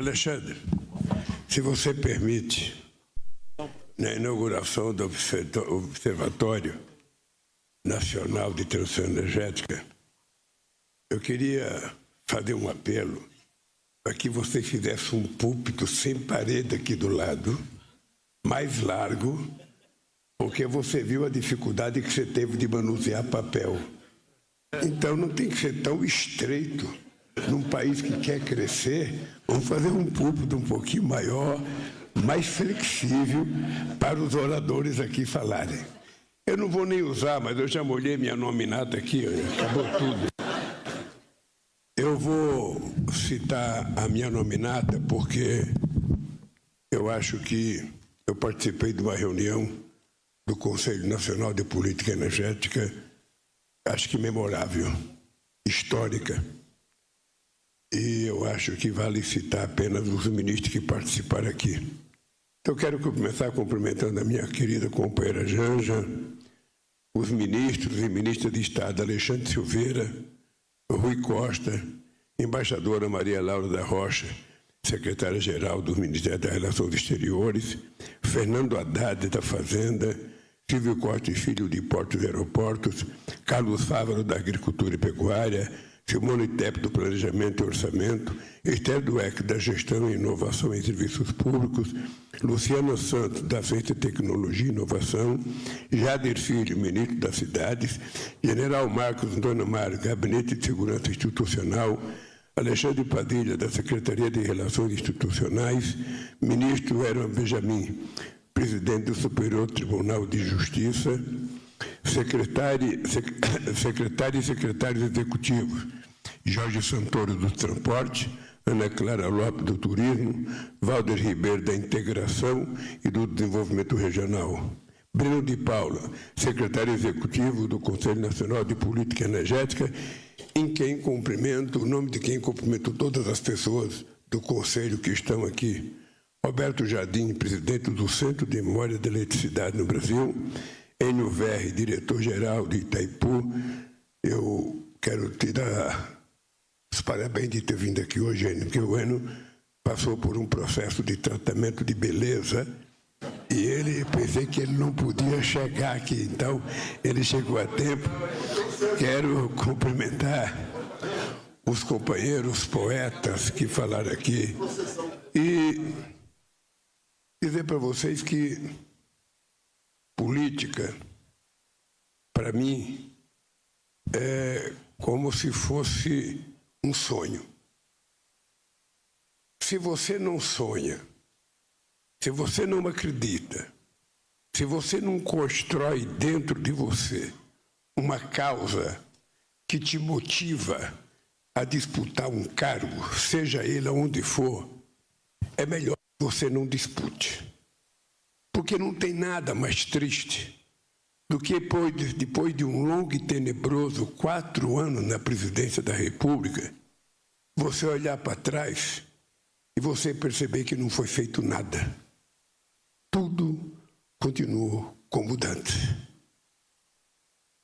Alexandre, se você permite, na inauguração do Observatório Nacional de Transição Energética, eu queria fazer um apelo para que você fizesse um púlpito sem parede aqui do lado, mais largo, porque você viu a dificuldade que você teve de manusear papel. Então não tem que ser tão estreito. Num país que quer crescer, vamos fazer um púlpito um pouquinho maior, mais flexível, para os oradores aqui falarem. Eu não vou nem usar, mas eu já molhei minha nominata aqui, acabou tudo. Eu vou citar a minha nominata porque eu acho que eu participei de uma reunião do Conselho Nacional de Política Energética, acho que memorável, histórica. E eu acho que vale citar apenas os ministros que participaram aqui. Então, eu quero começar cumprimentando a minha querida companheira Janja, os ministros e ministras de Estado Alexandre Silveira, Rui Costa, embaixadora Maria Laura da Rocha, secretária-geral do Ministério das Relações Exteriores, Fernando Haddad da Fazenda, Silvio Costa e Filho de Portos e Aeroportos, Carlos Fávaro da Agricultura e Pecuária, Simone Tep do Planejamento e Orçamento, Esther Dweck da Gestão e Inovação em Serviços Públicos, Luciana Santos da Ciência, Tecnologia e Inovação, Jader Filho, Ministro das Cidades, General Marcos Antônio Mário, Gabinete de Segurança Institucional, Alexandre Padilha da Secretaria de Relações Institucionais, Ministro Herman Benjamin, Presidente do Superior Tribunal de Justiça, secretário e secretários executivos, Jorge Santoro do Transporte, Ana Clara Lopes do Turismo, Valder Ribeiro da Integração e do Desenvolvimento Regional, Breno de Paula, secretário executivo do Conselho Nacional de Política Energética, em quem cumprimento, o nome de quem cumprimento todas as pessoas do Conselho que estão aqui, Roberto Jardim, presidente do Centro de Memória da Eletricidade no Brasil, Enio Verri, diretor-geral de Itaipu. Eu quero te dar os parabéns de ter vindo aqui hoje, Enio, porque o Enio passou por um processo de tratamento de beleza e pensei que ele não podia chegar aqui, então ele chegou a tempo. Quero cumprimentar os companheiros poetas que falaram aqui e dizer para vocês que política, para mim, é como se fosse um sonho. Se você não sonha, se você não acredita, se você não constrói dentro de você uma causa que te motiva a disputar um cargo, seja ele aonde for, é melhor que você não dispute. Porque não tem nada mais triste do que depois de um longo e tenebroso 4 anos na presidência da República, você olhar para trás e você perceber que não foi feito nada. Tudo continuou como antes.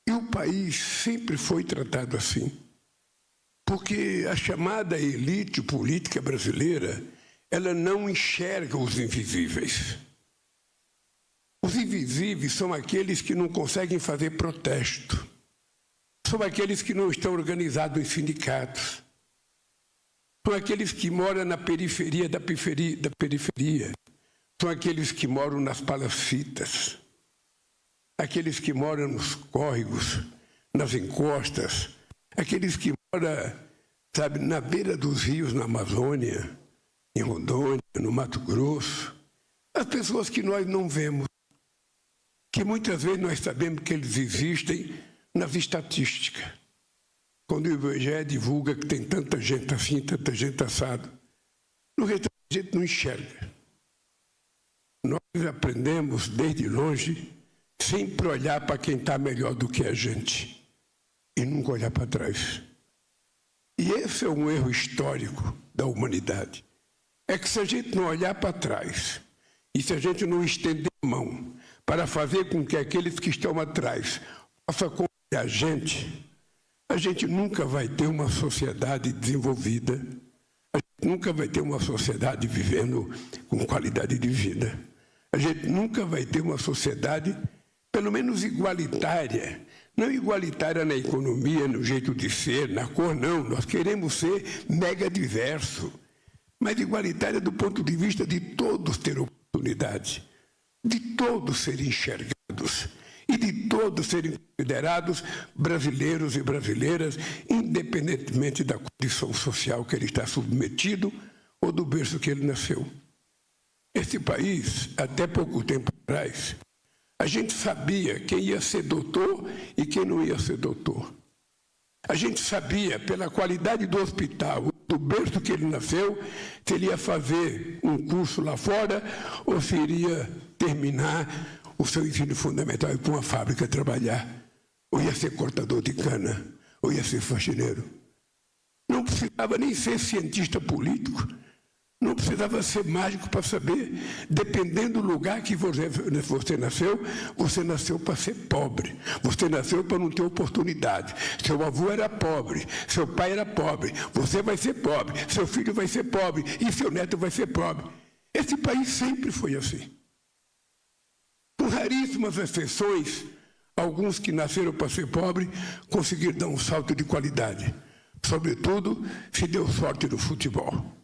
E o país sempre foi tratado assim, porque a chamada elite política brasileira, ela não enxerga os invisíveis. Os invisíveis são aqueles que não conseguem fazer protesto. São aqueles que não estão organizados em sindicatos. São aqueles que moram na periferia da periferia. São aqueles que moram nas palafitas. Aqueles que moram nos córregos, nas encostas. Aqueles que moram, sabe, na beira dos rios, na Amazônia, em Rondônia, no Mato Grosso. As pessoas que nós não vemos, que muitas vezes nós sabemos que eles existem nas estatísticas. Quando o IBGE divulga que tem tanta gente assim, tanta gente assado, no resto a gente não enxerga. Nós aprendemos desde longe, sempre olhar para quem está melhor do que a gente e nunca olhar para trás. E esse é um erro histórico da humanidade. É que se a gente não olhar para trás e se a gente não estender a mão para fazer com que aqueles que estão atrás possam acompanhar a gente nunca vai ter uma sociedade desenvolvida, a gente nunca vai ter uma sociedade vivendo com qualidade de vida. A gente nunca vai ter uma sociedade, pelo menos igualitária. Não igualitária na economia, no jeito de ser, na cor, não. Nós queremos ser mega diverso. Mas igualitária do ponto de vista de todos ter oportunidade, de todos serem enxergados e de todos serem considerados brasileiros e brasileiras, independentemente da condição social que ele está submetido ou do berço que ele nasceu. Esse país, até pouco tempo atrás, a gente sabia quem ia ser doutor e quem não ia ser doutor. A gente sabia, pela qualidade do hospital, do berço que ele nasceu, se ele ia fazer um curso lá fora ou se iria terminar o seu ensino fundamental e ir para uma fábrica trabalhar, ou ia ser cortador de cana, ou ia ser faxineiro. Não precisava nem ser cientista político, não precisava ser mágico para saber. Dependendo do lugar que você nasceu para ser pobre. Você nasceu para não ter oportunidade. Seu avô era pobre, seu pai era pobre, você vai ser pobre, seu filho vai ser pobre e seu neto vai ser pobre. Esse país sempre foi assim. Com raríssimas exceções, alguns que nasceram para ser pobre conseguiram dar um salto de qualidade. Sobretudo, se deu sorte no futebol.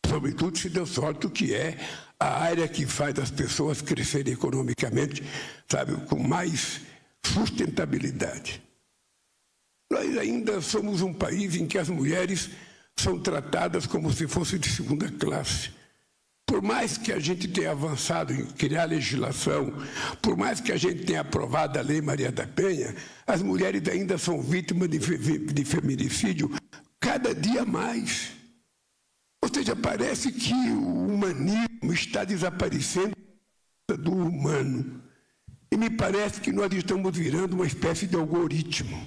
Sobretudo, se deu sorte, o que é a área que faz as pessoas crescerem economicamente, sabe, com mais sustentabilidade. Nós ainda somos um país em que as mulheres são tratadas como se fossem de segunda classe. Por mais que a gente tenha avançado em criar legislação, por mais que a gente tenha aprovado a Lei Maria da Penha, as mulheres ainda são vítimas de feminicídio cada dia mais. Ou seja, parece que o humanismo está desaparecendo do humano. E me parece que nós estamos virando uma espécie de algoritmo.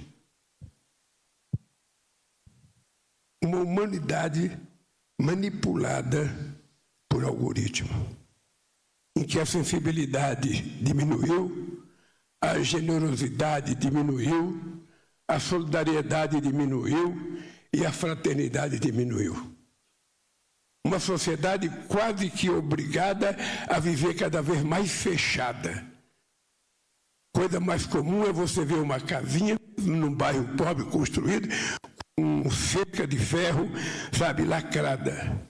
Uma humanidade manipulada por algoritmo, em que a sensibilidade diminuiu, a generosidade diminuiu, a solidariedade diminuiu e a fraternidade diminuiu. Uma sociedade quase que obrigada a viver cada vez mais fechada. Coisa mais comum é você ver uma casinha num bairro pobre construído com cerca de ferro, sabe, lacrada.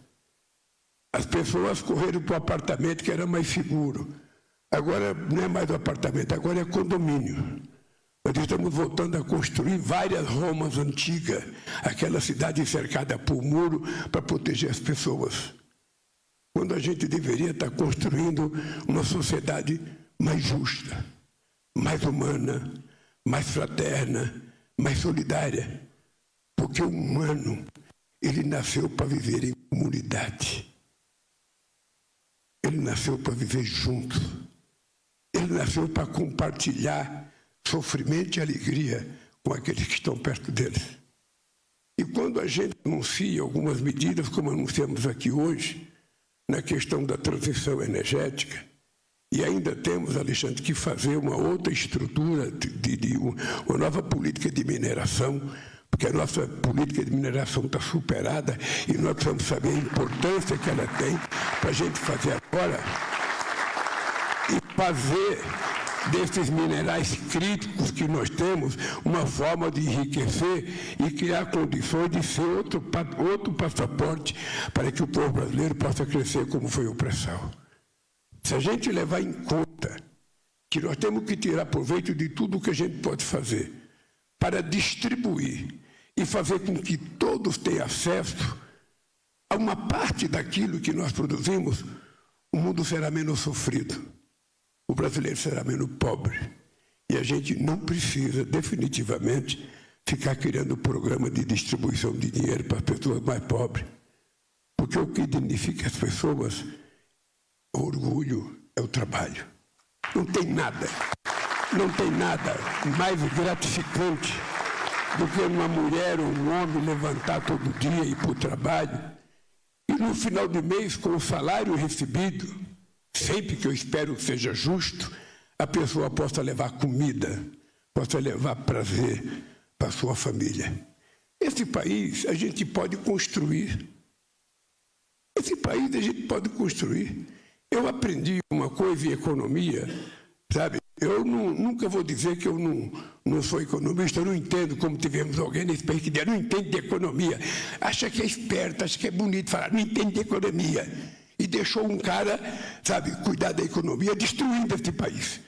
As pessoas correram para o apartamento que era mais seguro. Agora não é mais o apartamento, agora é condomínio. Nós estamos voltando a construir várias Romas antigas, aquela cidade cercada por muro para proteger as pessoas. Quando a gente deveria estar construindo uma sociedade mais justa, mais humana, mais fraterna, mais solidária. Porque o humano, ele nasceu para viver em comunidade. Ele nasceu para viver junto. Ele nasceu para compartilhar sofrimento e alegria com aqueles que estão perto dele. E quando a gente anuncia algumas medidas, como anunciamos aqui hoje, na questão da transição energética, e ainda temos, Alexandre, que fazer uma outra estrutura, uma nova política de mineração, porque a nossa política de mineração está superada e nós precisamos saber a importância que ela tem para a gente fazer agora e fazer desses minerais críticos que nós temos uma forma de enriquecer e criar condições de ser outro passaporte para que o povo brasileiro possa crescer como foi o pré-sal. Se a gente levar em conta que nós temos que tirar proveito de tudo o que a gente pode fazer para distribuir e fazer com que todos tenham acesso a uma parte daquilo que nós produzimos, o mundo será menos sofrido, o brasileiro será menos pobre. E a gente não precisa, definitivamente, ficar criando programa de distribuição de dinheiro para as pessoas mais pobres. Porque o que dignifica as pessoas, o orgulho, é o trabalho. Não tem nada mais gratificante do que uma mulher ou um homem levantar todo dia e ir para o trabalho e no final do mês, com o salário recebido, sempre que eu espero que seja justo, a pessoa possa levar comida, possa levar prazer para a sua família. Esse país a gente pode construir, Esse país a gente pode construir. Eu aprendi uma coisa em economia, sabe? Eu nunca vou dizer que eu não sou economista, eu não entendo como tivemos alguém nesse país que diz, não entende de economia, acha que é esperto, acha que é bonito falar, não entende de economia. E deixou um cara, sabe, cuidar da economia, destruindo este país.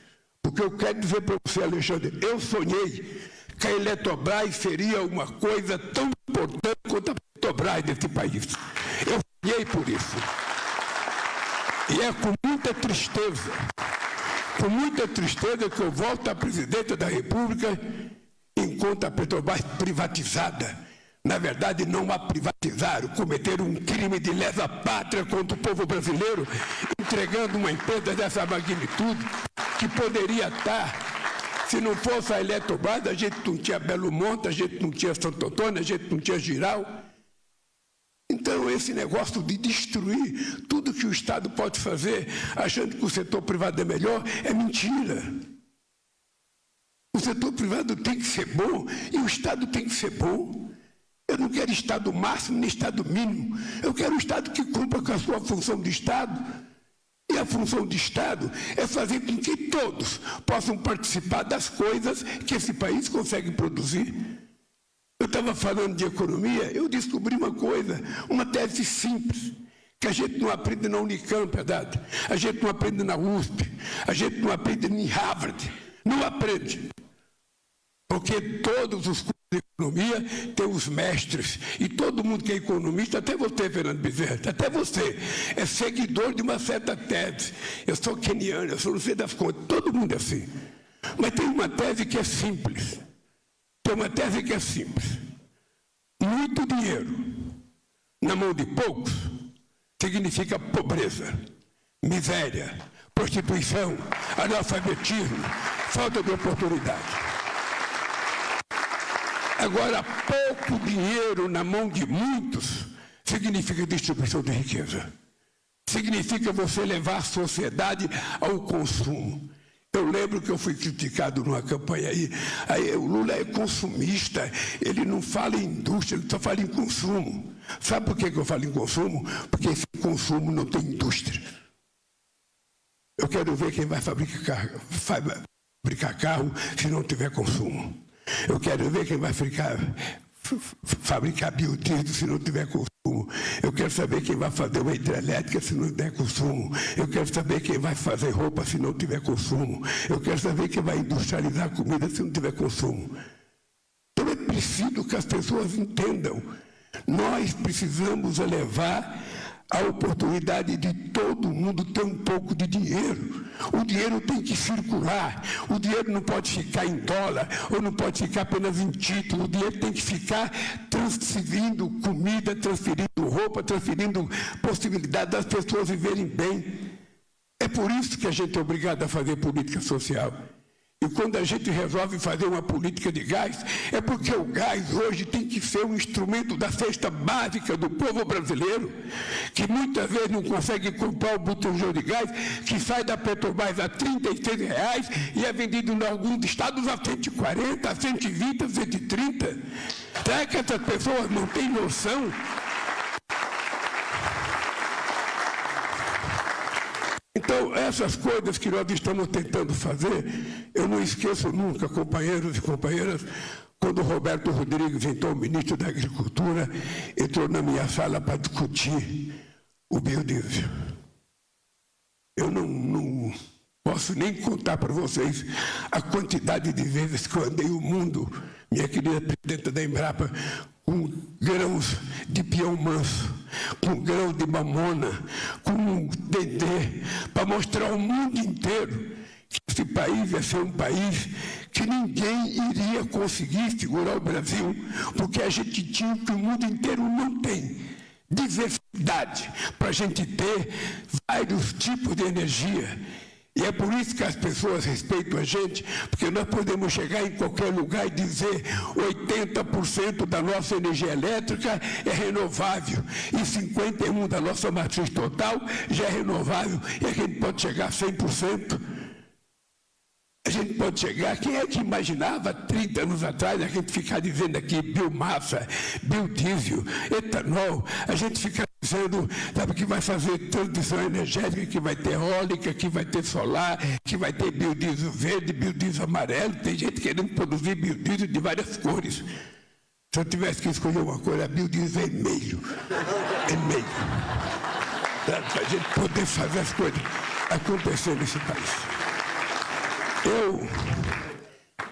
Porque eu quero dizer para você, Alexandre, eu sonhei que a Eletrobras seria uma coisa tão importante quanto a Petrobras deste país. Eu sonhei por isso. E é com muita tristeza que eu volto à presidência da República enquanto a Petrobras privatizada. Na verdade, não a privatizaram, cometeram um crime de lesa-pátria contra o povo brasileiro, entregando uma empresa dessa magnitude, que poderia estar, se não fosse a Eletrobras, a gente não tinha Belo Monte, a gente não tinha Santo Antônio, a gente não tinha Giral. Então, esse negócio de destruir tudo que o Estado pode fazer, achando que o setor privado é melhor, é mentira. O setor privado tem que ser bom e o Estado tem que ser bom. Eu não quero Estado máximo nem Estado mínimo. Eu quero um Estado que cumpra com a sua função de Estado. E a função de Estado é fazer com que todos possam participar das coisas que esse país consegue produzir. Eu estava falando de economia, eu descobri uma coisa, uma tese simples, que a gente não aprende na Unicamp, verdade? A gente não aprende na USP, a gente não aprende em Harvard. Não aprende. Porque todos os cursos de economia têm os mestres, e todo mundo que é economista, até você, Fernando Bezerra, até você, é seguidor de uma certa tese. Eu sou keniano, eu sou não sei das contas, todo mundo é assim. Mas tem uma tese que é simples. Tem uma tese que é simples. Muito dinheiro na mão de poucos significa pobreza, miséria, prostituição, analfabetismo, falta de oportunidade. Agora, pouco dinheiro na mão de muitos significa distribuição de riqueza. Significa você levar a sociedade ao consumo. Eu lembro que eu fui criticado numa campanha aí o Lula é consumista, ele não fala em indústria, ele só fala em consumo. Sabe por que eu falo em consumo? Porque esse consumo não tem indústria. Eu quero ver quem vai fabricar carro se não tiver consumo. Eu quero ver quem vai fabricar biodiesel se não tiver consumo. Eu quero saber quem vai fazer uma hidrelétrica se não tiver consumo. Eu quero saber quem vai fazer roupa se não tiver consumo. Eu quero saber quem vai industrializar comida se não tiver consumo. Então é preciso que as pessoas entendam. Nós precisamos elevar a oportunidade de todo mundo ter um pouco de dinheiro. O dinheiro tem que circular. O dinheiro não pode ficar em dólar, ou não pode ficar apenas em título. O dinheiro tem que ficar transferindo comida, transferindo roupa, transferindo possibilidade das pessoas viverem bem. É por isso que a gente é obrigado a fazer política social. E quando a gente resolve fazer uma política de gás, é porque o gás hoje tem que ser um instrumento da cesta básica do povo brasileiro, que muitas vezes não consegue comprar o botijão de gás, que sai da Petrobras a R$ 36 e é vendido em alguns estados a 140, a 120, a 130. Será que essas pessoas não têm noção? Então, essas coisas que nós estamos tentando fazer, eu não esqueço nunca, companheiros e companheiras, quando o Roberto Rodrigues, então ministro da Agricultura, entrou na minha sala para discutir o biodiesel. Eu não posso nem contar para vocês a quantidade de vezes que eu andei o mundo, minha querida presidenta da Embrapa, com grãos de pião manso, com grãos de mamona, com dendê, para mostrar ao mundo inteiro que esse país ia ser um país que ninguém iria conseguir segurar o Brasil, porque a gente tinha o que o mundo inteiro não tem: diversidade, para a gente ter vários tipos de energia. E é por isso que as pessoas respeitam a gente, porque nós podemos chegar em qualquer lugar e dizer 80% da nossa energia elétrica é renovável e 51% da nossa matriz total já é renovável, e a gente pode chegar a 100%. A gente pode chegar, quem é que imaginava 30 anos atrás a gente ficar dizendo aqui biomassa, biodiesel, etanol, a gente ficar dizendo, sabe, que vai fazer transição energética, que vai ter eólica, que vai ter solar, que vai ter biodiesel verde, biodiesel amarelo. Tem gente querendo produzir biodiesel de várias cores. Se eu tivesse que escolher uma cor, é biodiesel vermelho. Vermelho. Para a gente poder fazer as coisas acontecer nesse país. Eu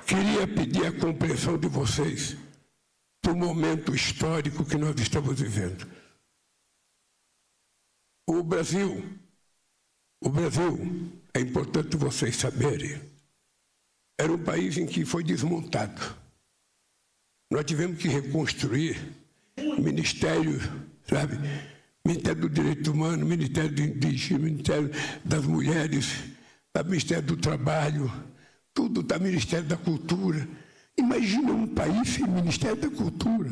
queria pedir a compreensão de vocês do momento histórico que nós estamos vivendo. O Brasil, é importante vocês saberem, era um país em que foi desmontado. Nós tivemos que reconstruir ministério, sabe? Ministério do Direito Humano, Ministério do Indígena, Ministério das Mulheres, Ministério do Trabalho, tudo está Ministério da Cultura. Imagina um país sem Ministério da Cultura.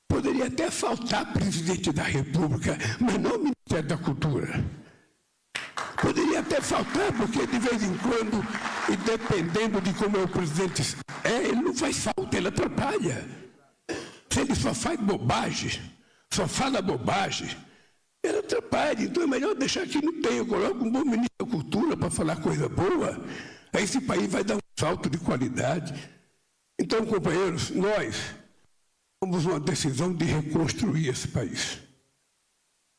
Poderia até faltar presidente da República, mas não o Ministério da Cultura. Poderia até faltar, porque de vez em quando, e dependendo de como é o presidente ele não faz falta, ele atrapalha. Se ele só faz bobagem, só fala bobagem, ele atrapalha. Então é melhor deixar que não tenha. Coloca um bom ministro da Cultura para falar coisa boa. Aí esse país vai dar um salto de qualidade. Então, companheiros, nós tomamos uma decisão de reconstruir esse país.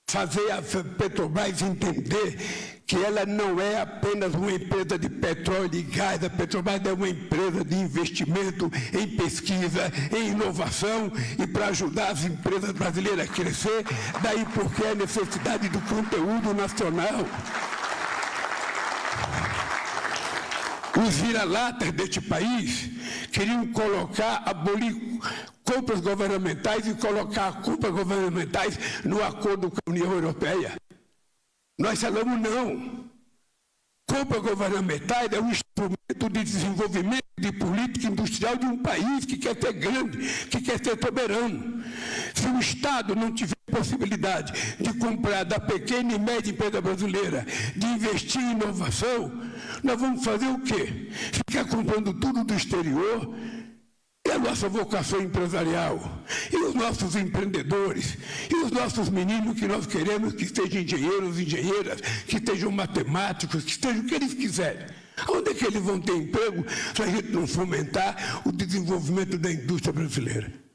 Fazer a Petrobras entender que ela não é apenas uma empresa de petróleo e gás. A Petrobras é uma empresa de investimento em pesquisa, em inovação e para ajudar as empresas brasileiras a crescer. Daí porque a necessidade do conteúdo nacional. Os vira-latas deste país queriam abolir compras governamentais e colocar compras governamentais no acordo com a União Europeia. Nós falamos não. Compras governamentais é um instrumento de desenvolvimento de política industrial de um país que quer ser grande, que quer ser soberano. Se o Estado não tiver possibilidade de comprar da pequena e média empresa brasileira, de investir em inovação, nós vamos fazer o quê? Ficar comprando tudo do exterior? E a nossa vocação empresarial? E os nossos empreendedores? E os nossos meninos que nós queremos que sejam engenheiros, engenheiras, que sejam matemáticos, que sejam o que eles quiserem? Onde é que eles vão ter emprego se a gente não fomentar o desenvolvimento da indústria brasileira?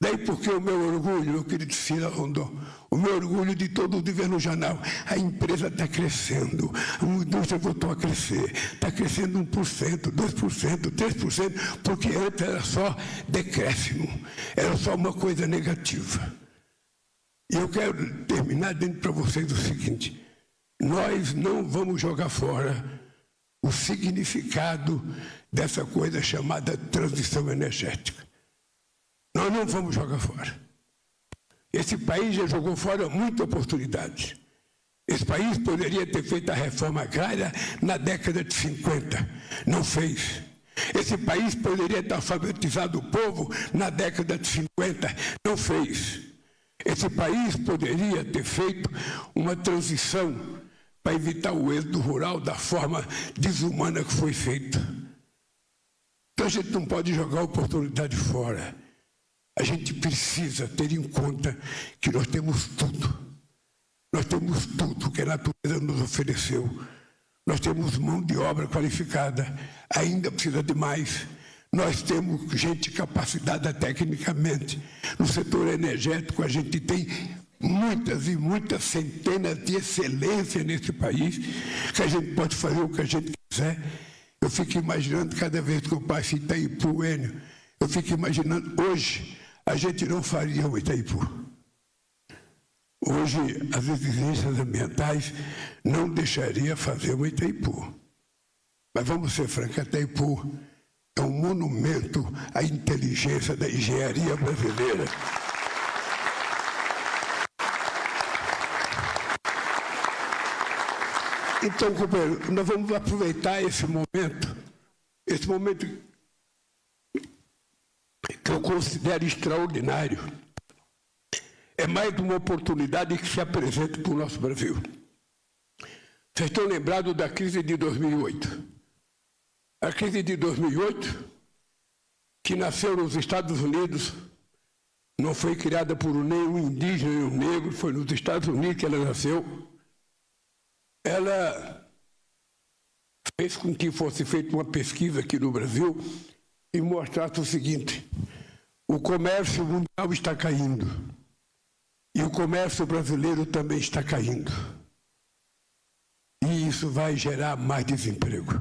Daí porque o meu orgulho, meu querido Cira Rondon, o meu orgulho de todo o governo jornal, a empresa está crescendo, a indústria voltou a crescer, está crescendo 1%, 2%, 3%, porque antes era só decréscimo, era só uma coisa negativa. E eu quero terminar dizendo para vocês o seguinte: nós não vamos jogar fora o significado dessa coisa chamada transição energética. Nós não vamos jogar fora. Esse país já jogou fora muita oportunidade. Esse país poderia ter feito a reforma agrária na década de 50. Não fez. Esse país poderia ter alfabetizado o povo na década de 50. Não fez. Esse país poderia ter feito uma transição para evitar o êxodo rural da forma desumana que foi feita. Então a gente não pode jogar a oportunidade fora. A gente precisa ter em conta que nós temos tudo. Nós temos tudo que a natureza nos ofereceu. Nós temos mão de obra qualificada. Ainda precisa de mais. Nós temos gente capacitada tecnicamente. No setor energético, a gente tem muitas e muitas centenas de excelência nesse país, que a gente pode fazer o que a gente quiser. Eu fico imaginando, cada vez que eu passo em Itaipu, Enio, eu fico imaginando, hoje, a gente não faria o Itaipu. Hoje, as exigências ambientais não deixariam fazer o Itaipu. Mas vamos ser francos, Itaipu é um monumento à inteligência da engenharia brasileira. Então, companheiro, nós vamos aproveitar esse momento que eu considero extraordinário. É mais uma oportunidade que se apresenta para o nosso Brasil. Vocês estão lembrados da crise de 2008? A crise de 2008, que nasceu nos Estados Unidos, não foi criada por nenhum indígena, nenhum negro, foi nos Estados Unidos que ela nasceu. Ela fez com que fosse feita uma pesquisa aqui no Brasil e mostrasse o seguinte: o comércio mundial está caindo e o comércio brasileiro também está caindo. E isso vai gerar mais desemprego.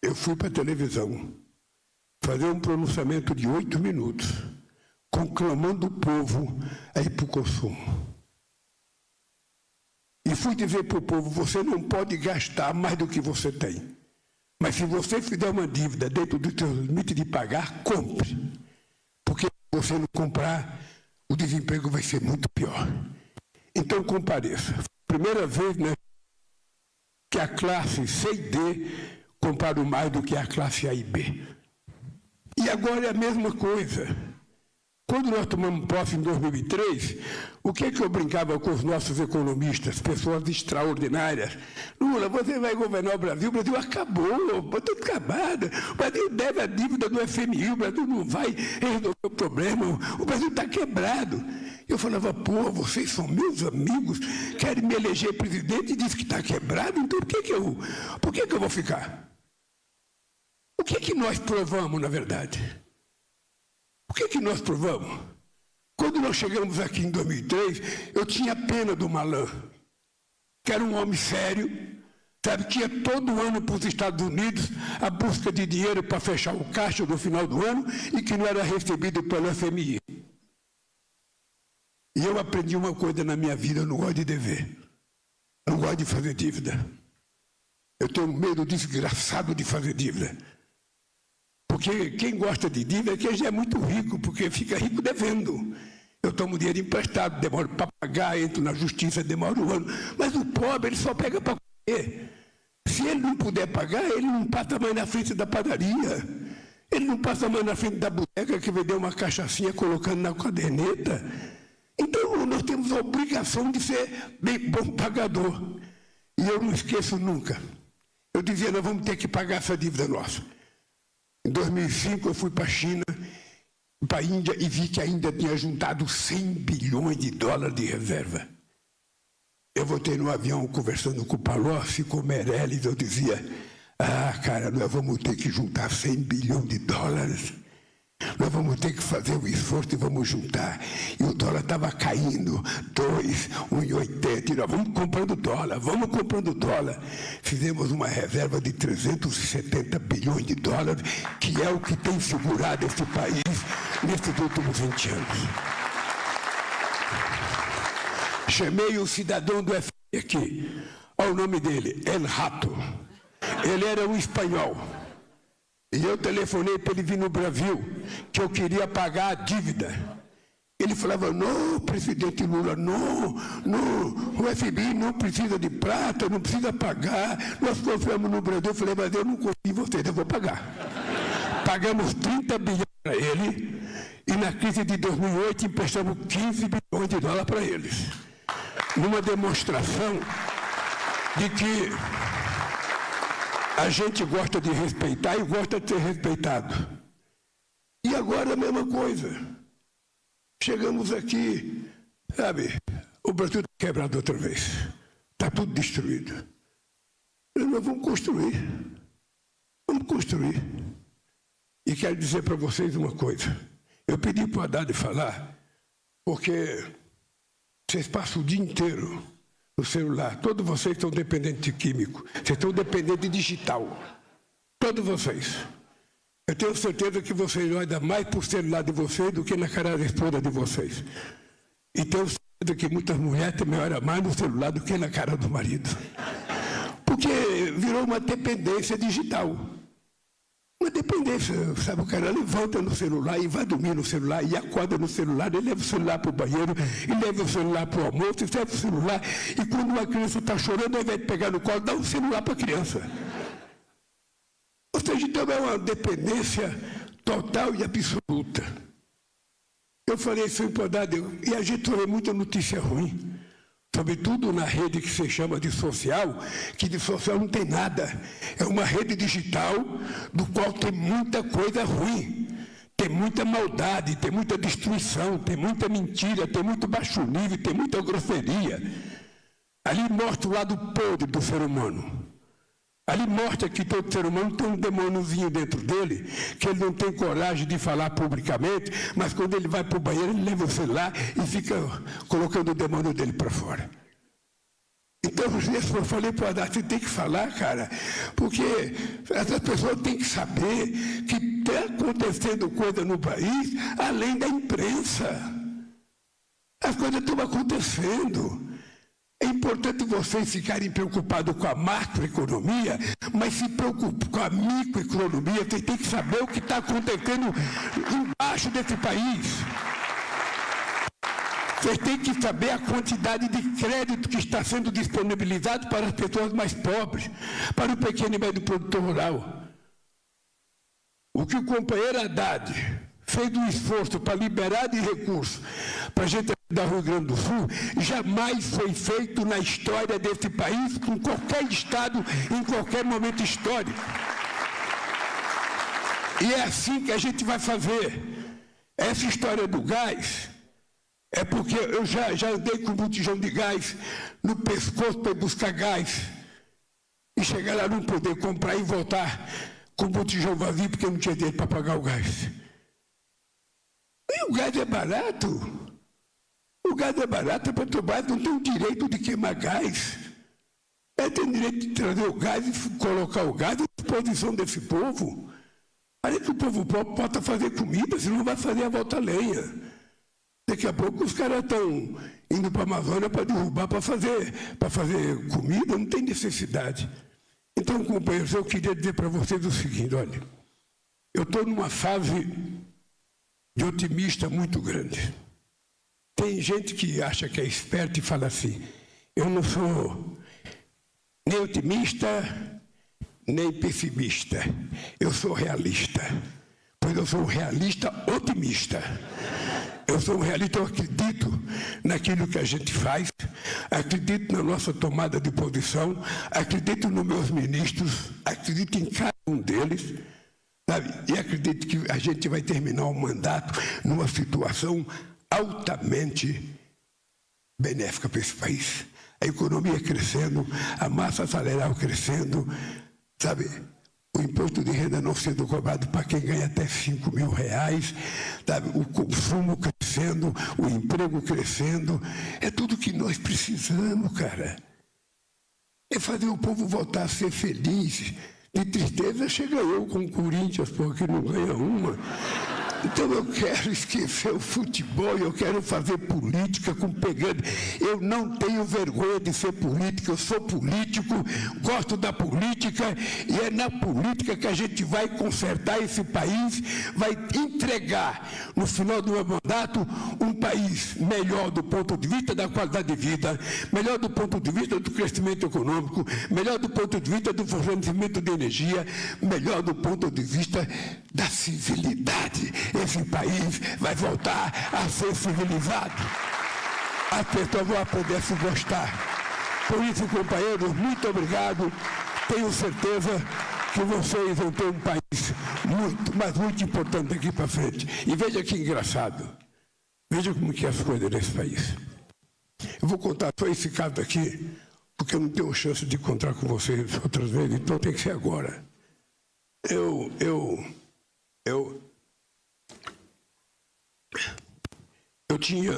Eu fui para a televisão fazer um pronunciamento de 8 minutos, conclamando o povo a ir para o consumo. E fui dizer para o povo: você não pode gastar mais do que você tem. Mas se você fizer uma dívida dentro do seu limite de pagar, compre. Porque se você não comprar, o desemprego vai ser muito pior. Então compareça. Primeira vez, né, que a classe C e D comparam mais do que a classe A e B. E agora é a mesma coisa. Quando nós tomamos posse em 2003, o que eu brincava com os nossos economistas, pessoas extraordinárias? Lula, você vai governar o Brasil acabou, está tudo acabado. O Brasil deve a dívida do FMI, o Brasil não vai resolver o problema, o Brasil está quebrado. Eu falava: pô, vocês são meus amigos, querem me eleger presidente e diz que está quebrado, então por que eu vou ficar? O que nós provamos, na verdade? O que nós provamos? Quando nós chegamos aqui em 2003, eu tinha pena do Malan, que era um homem sério, sabe, que ia todo ano para os Estados Unidos a busca de dinheiro para fechar o caixa no final do ano e que não era recebido pelo FMI. E eu aprendi uma coisa na minha vida: eu não gosto de dever, eu não gosto de fazer dívida. Eu tenho um medo desgraçado de fazer dívida. Porque quem gosta de dívida é quem já é muito rico, porque fica rico devendo. Eu tomo dinheiro emprestado, demoro para pagar, entro na justiça, demoro um ano. Mas o pobre, ele só pega para comer. Se ele não puder pagar, ele não passa mais na frente da padaria. Ele não passa mais na frente da boteca que vendeu uma cachaçinha colocando na caderneta. Então, nós temos a obrigação de ser bem bom pagador. E eu não esqueço nunca. Eu dizia: nós vamos ter que pagar essa dívida nossa. Em 2005, eu fui para a China, para a Índia, e vi que a Índia tinha juntado 100 bilhões de dólares de reserva. Eu voltei no avião conversando com o Palocci, com o Meirelles, eu dizia: cara, nós vamos ter que juntar 100 bilhões de dólares. Nós vamos ter que fazer o esforço e vamos juntar. E o dólar estava caindo, 2, 1,80. E nós vamos comprando dólar. Fizemos uma reserva de 370 bilhões de dólares, que é o que tem segurado esse país nesses últimos 20 anos. Chamei o cidadão do FMI aqui. Olha o nome dele, El Rato. Ele era um espanhol. E eu telefonei para ele vir no Brasil, que eu queria pagar a dívida. Ele falava: não, presidente Lula, não, o FMI não precisa de prata, não precisa pagar. Nós sofremos no Brasil. Eu falei: mas eu não confio em vocês, eu vou pagar. Pagamos 30 bilhões para ele, e na crise de 2008 emprestamos 15 bilhões de dólares para eles. Numa demonstração de que a gente gosta de respeitar e gosta de ser respeitado. E agora a mesma coisa. Chegamos aqui, sabe, o Brasil está quebrado outra vez. Está tudo destruído. E nós vamos construir. Vamos construir. E quero dizer para vocês uma coisa. Eu pedi para o Haddad falar, porque vocês passam o dia inteiro no celular. Todos vocês estão dependentes de químico. Vocês estão dependentes de digital. Todos vocês. Eu tenho certeza que vocês olham mais para o celular de vocês do que na cara da esposa de vocês. E tenho certeza que muitas mulheres também olham mais no celular do que na cara do marido. Porque virou uma dependência digital. Uma dependência, sabe, o cara levanta no celular e vai dormir no celular, e acorda no celular, e leva o celular para o banheiro, e leva o celular para o almoço, e leva o celular, e quando uma criança está chorando, ao invés de pegar no colo, dá um celular para a criança. Ou seja, então é uma dependência total e absoluta. Eu falei isso em Haddad, e a gente vê muita notícia ruim. Sobretudo na rede que se chama de social, que de social não tem nada. É uma rede digital do qual tem muita coisa ruim. tem muita maldade, tem muita destruição, tem muita mentira, tem muito baixo nível, tem muita grosseria. Ali mostra o lado podre do ser humano. Ali mostra que todo ser humano tem um demôniozinho dentro dele, que ele não tem coragem de falar publicamente, mas quando ele vai para o banheiro, ele leva o celular e fica colocando o demônio dele para fora. Então, eu falei para o Haddad, você tem que falar, cara, porque essas pessoas têm que saber que está acontecendo coisa no país, além da imprensa. As coisas estão acontecendo. É importante vocês ficarem preocupados com a macroeconomia, mas se preocupem com a microeconomia. Vocês têm que saber o que está acontecendo embaixo desse país. Vocês têm que saber a quantidade de crédito que está sendo disponibilizado para as pessoas mais pobres, para o pequeno e médio produtor rural. O que o companheiro Haddad fez um esforço para liberar de recursos para a gente da Rio Grande do Sul, jamais foi feito na história desse país, com qualquer estado, em qualquer momento histórico. E é assim que a gente vai fazer. Essa história do gás, é porque eu já andei com um botijão de gás no pescoço para ir buscar gás, e chegar lá não poder comprar e voltar com o botijão vazio, porque eu não tinha dinheiro para pagar o gás. E o gás é barato. O gás é barato, a Petrobras não tem o direito de queimar gás. Ela tem o direito de trazer o gás e colocar o gás à disposição desse povo. Para que o povo pobre possa fazer comida, senão vai fazer a volta à lenha. Daqui a pouco os caras estão indo para a Amazônia para derrubar, para fazer comida, não tem necessidade. Então, companheiros, eu queria dizer para vocês o seguinte, olha, eu estou numa fase de otimista muito grande. Tem gente que acha que é esperto e fala assim, eu não sou nem otimista, nem pessimista. Eu sou realista, pois eu sou um realista otimista. Eu sou um realista, eu acredito naquilo que a gente faz, acredito na nossa tomada de posição, acredito nos meus ministros, acredito em cada um deles, sabe? E acredito que a gente vai terminar o mandato numa situação altamente benéfica para esse país. A economia crescendo, a massa salarial crescendo, sabe? O imposto de renda não sendo cobrado para quem ganha até R$5.000, sabe? O consumo crescendo, o emprego crescendo. É tudo que nós precisamos, cara. É fazer o povo voltar a ser feliz. De tristeza chega eu com o Corinthians, porque não ganha uma. Então eu quero esquecer o futebol, eu quero fazer política com pegando. Eu não tenho vergonha de ser político, eu sou político, gosto da política, e é na política que a gente vai consertar esse país, vai entregar, no final do meu mandato, um país melhor do ponto de vista da qualidade de vida, melhor do ponto de vista do crescimento econômico, melhor do ponto de vista do fornecimento de energia, melhor do ponto de vista da civilidade. Esse país vai voltar a ser civilizado. As pessoas vão aprender a se gostar. Por isso, companheiros, muito obrigado. Tenho certeza que vocês vão ter um país muito, mas muito importante daqui para frente. E veja que engraçado. Veja como que é as coisas nesse país. Eu vou contar só esse caso aqui, porque eu não tenho chance de encontrar com vocês outras vezes, então tem que ser agora. Eu tinha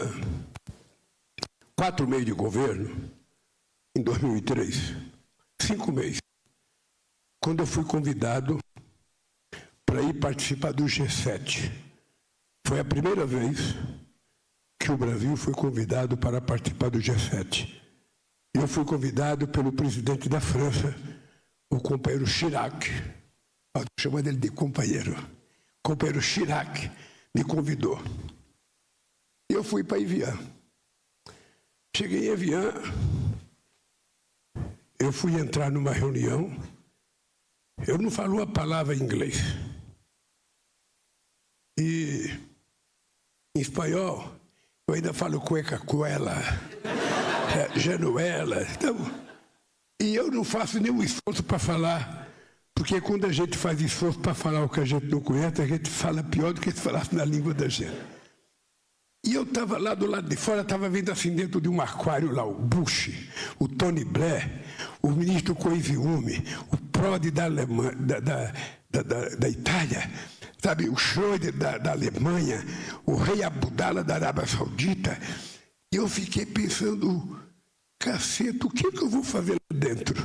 4 meses de governo em 2003, 5 meses, quando eu fui convidado para ir participar do G7. Foi a primeira vez que o Brasil foi convidado para participar do G7. Eu fui convidado pelo presidente da França, o companheiro Chirac. Estou chamando ele de companheiro. O companheiro Chirac me convidou. E eu fui para Evian. Cheguei em Evian, eu fui entrar numa reunião, eu não falo uma palavra em inglês. E em espanhol, eu ainda falo cueca-cuela, Januela. Então, e eu não faço nenhum esforço para falar Porque quando a gente faz esforço para falar o que a gente não conhece, a gente fala pior do que se falasse na língua da gente. E eu estava lá do lado de fora, estava vendo assim dentro de um aquário lá, o Bush, o Tony Blair, o ministro Koizumi, o Prodi da Itália, sabe, o Schröder da Alemanha, o rei Abdala da Arábia Saudita. E eu fiquei pensando, caceta, o que eu vou fazer lá dentro?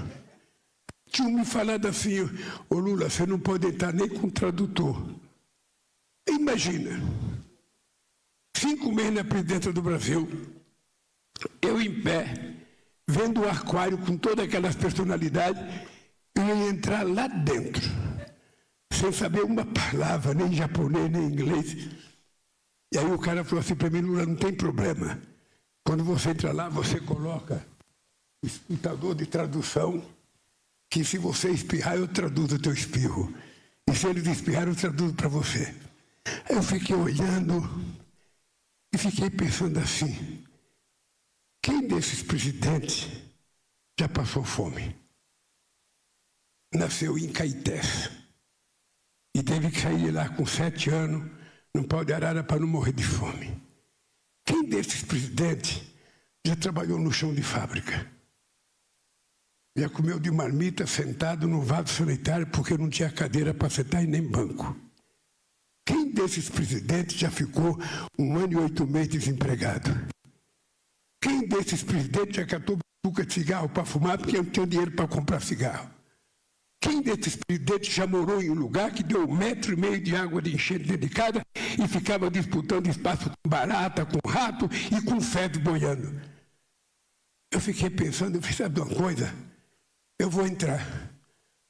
Tinham me falado assim, ô Lula, você não pode entrar nem com tradutor. Imagina, 5 meses na presidência do Brasil, eu em pé, vendo o aquário com todas aquelas personalidades, eu ia entrar lá dentro, sem saber uma palavra, nem japonês, nem inglês. E aí o cara falou assim para mim, Lula, não tem problema. Quando você entra lá, você coloca o escutador de tradução, que se você espirrar, eu traduzo o teu espirro. E se eles espirrarem, eu traduzo para você. Aí eu fiquei olhando e fiquei pensando assim, quem desses presidentes já passou fome? Nasceu em Caetés e teve que sair de lá com 7 anos, no pau de arara para não morrer de fome. Quem desses presidentes já trabalhou no chão de fábrica? Já comeu de marmita sentado no vaso sanitário porque não tinha cadeira para sentar e nem banco? Quem desses presidentes já ficou 1 ano e 8 meses desempregado? Quem desses presidentes já catou buca de cigarro para fumar porque não tinha dinheiro para comprar cigarro? Quem desses presidentes já morou em um lugar que deu 1,5 metro de água de enchente dedicada e ficava disputando espaço com barata, com rato e com fezes boiando? Eu fiquei pensando, eu falei, sabe de uma coisa? Eu vou entrar,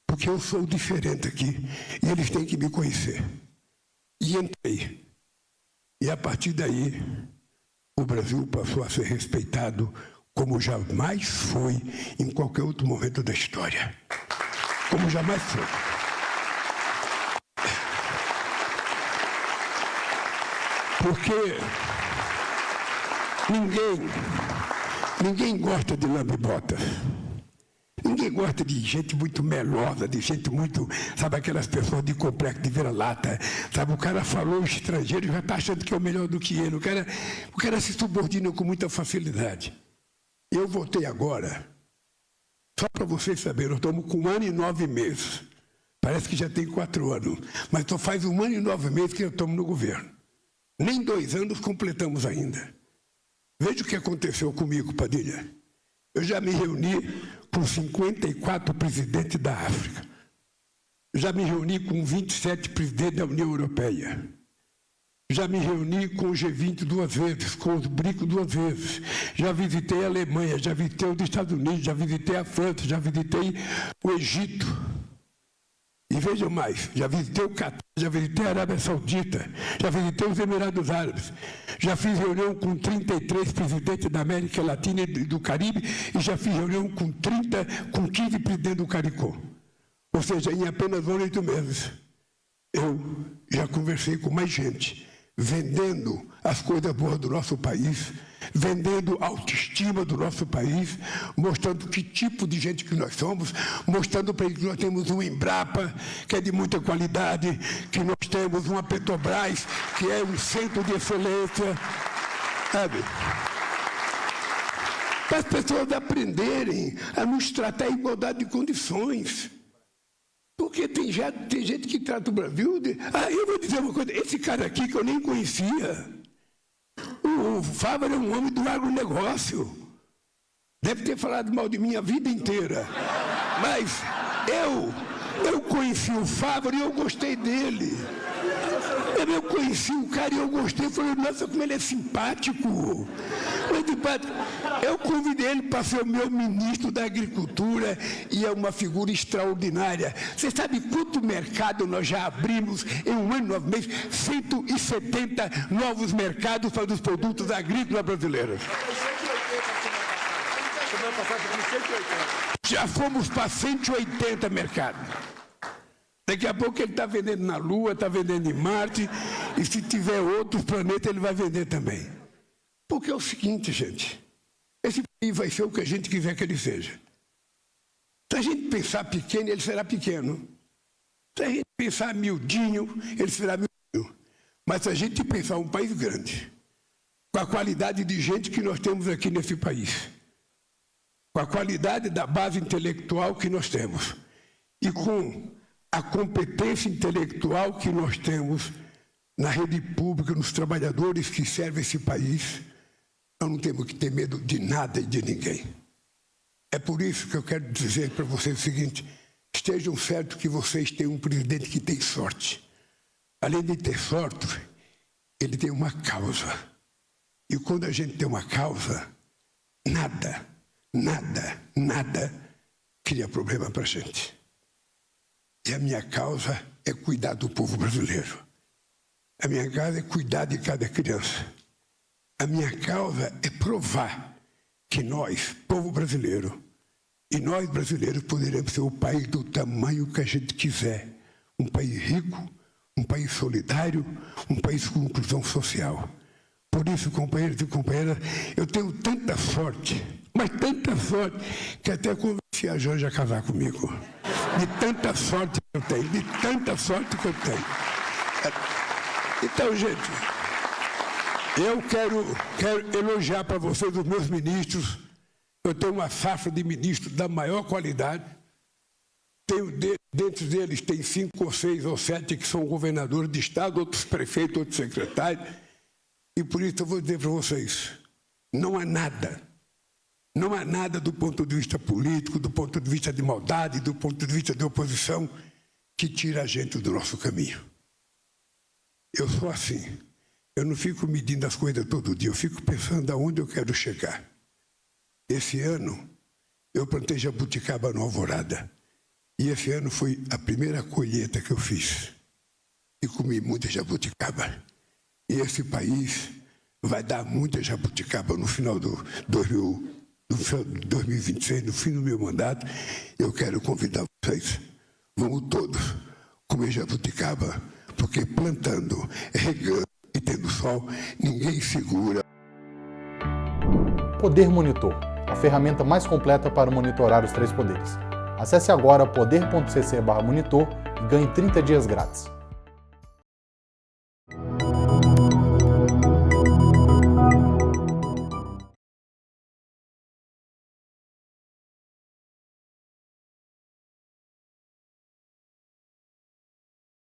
porque eu sou diferente aqui e eles têm que me conhecer. E entrei. E a partir daí, o Brasil passou a ser respeitado como jamais foi em qualquer outro momento da história. Como jamais foi. Porque ninguém gosta de lambe-bota. Ninguém gosta de gente muito melosa, de gente muito, sabe, aquelas pessoas de complexo de vira-lata. Sabe, o cara falou estrangeiro e já está achando que é o melhor do que ele. O cara se subordina com muita facilidade. Eu votei agora, só para vocês saberem, nós estamos com 1 ano e 9 meses. Parece que já tem 4 anos. Mas só faz 1 ano e 9 meses que nós estamos no governo. Nem 2 anos completamos ainda. Veja o que aconteceu comigo, Padilha. Eu já me reuni com 54 presidentes da África. Eu já me reuni com 27 presidentes da União Europeia. Já me reuni com o G20 2 vezes, com os BRICS 2 vezes. Já visitei a Alemanha, já visitei os Estados Unidos, já visitei a França, já visitei o Egito. E vejam mais, já visitei o Catar, já visitei a Arábia Saudita, já visitei os Emirados Árabes, já fiz reunião com 33 presidentes da América Latina e do Caribe e já fiz reunião com 15 presidentes do CARICOM. Ou seja, em apenas 1 ano e 8 meses, eu já conversei com mais gente, vendendo as coisas boas do nosso país, vendendo a autoestima do nosso país, mostrando que tipo de gente que nós somos, mostrando para eles que nós temos um Embrapa, que é de muita qualidade, que nós temos uma Petrobras, que é um centro de excelência, sabe? Para as pessoas aprenderem a nos tratar em igualdade de condições. Porque tem gente que trata o Brasil de... eu vou dizer uma coisa, esse cara aqui que eu nem conhecia, o Fávaro é um homem do agronegócio. Deve ter falado mal de mim a vida inteira. Mas eu conheci o Fávaro e eu gostei dele. Eu conheci o cara e eu gostei. Eu falei, nossa, como ele é simpático. Eu convidei ele para ser o meu ministro da Agricultura e é uma figura extraordinária. Você sabe quanto mercado nós já abrimos em 1 ano e 9 meses? 170 novos mercados para os produtos agrícolas brasileiros. Já fomos para 180 mercados. Daqui a pouco ele está vendendo na Lua, está vendendo em Marte, e se tiver outros planetas ele vai vender também. Porque é o seguinte, gente, esse país vai ser o que a gente quiser que ele seja. Se a gente pensar pequeno, ele será pequeno. Se a gente pensar miudinho, ele será miudinho. Mas se a gente pensar um país grande, com a qualidade de gente que nós temos aqui nesse país, com a qualidade da base intelectual que nós temos, e com a competência intelectual que nós temos na rede pública, nos trabalhadores que servem esse país, nós não temos que ter medo de nada e de ninguém. É por isso que eu quero dizer para vocês o seguinte: estejam certos que vocês têm um presidente que tem sorte. Além de ter sorte, ele tem uma causa. E quando a gente tem uma causa, nada cria problema para a gente. E a minha causa é cuidar do povo brasileiro. A minha causa é cuidar de cada criança. A minha causa é provar que nós, povo brasileiro, e nós brasileiros poderemos ser o país do tamanho que a gente quiser. Um país rico, um país solidário, um país com inclusão social. Por isso, companheiros e companheiras, eu tenho tanta sorte, mas tanta sorte, que até convenci a Janja a casar comigo. De tanta sorte que eu tenho, de tanta sorte que eu tenho. Então, gente, eu quero elogiar para vocês os meus ministros. Eu tenho uma safra de ministros da maior qualidade. Dentre eles, tem 5 ou 6 ou 7 que são governadores de estado, outros prefeitos, outros secretários. E por isso eu vou dizer para vocês, não há nada do ponto de vista político, do ponto de vista de maldade, do ponto de vista de oposição, que tira a gente do nosso caminho. Eu sou assim. Eu não fico medindo as coisas todo dia, eu fico pensando aonde eu quero chegar. Esse ano, eu plantei jabuticaba no Alvorada. E esse ano foi a primeira colheita que eu fiz. E comi muita jabuticaba. E esse país vai dar muita jabuticaba no final do 2026, no fim do meu mandato. Eu quero convidar vocês. Vamos todos comer jabuticaba, porque plantando, regando e tendo sol, ninguém segura. Poder Monitor, a ferramenta mais completa para monitorar os 3 poderes. Acesse agora poder.cc/monitor e ganhe 30 dias grátis.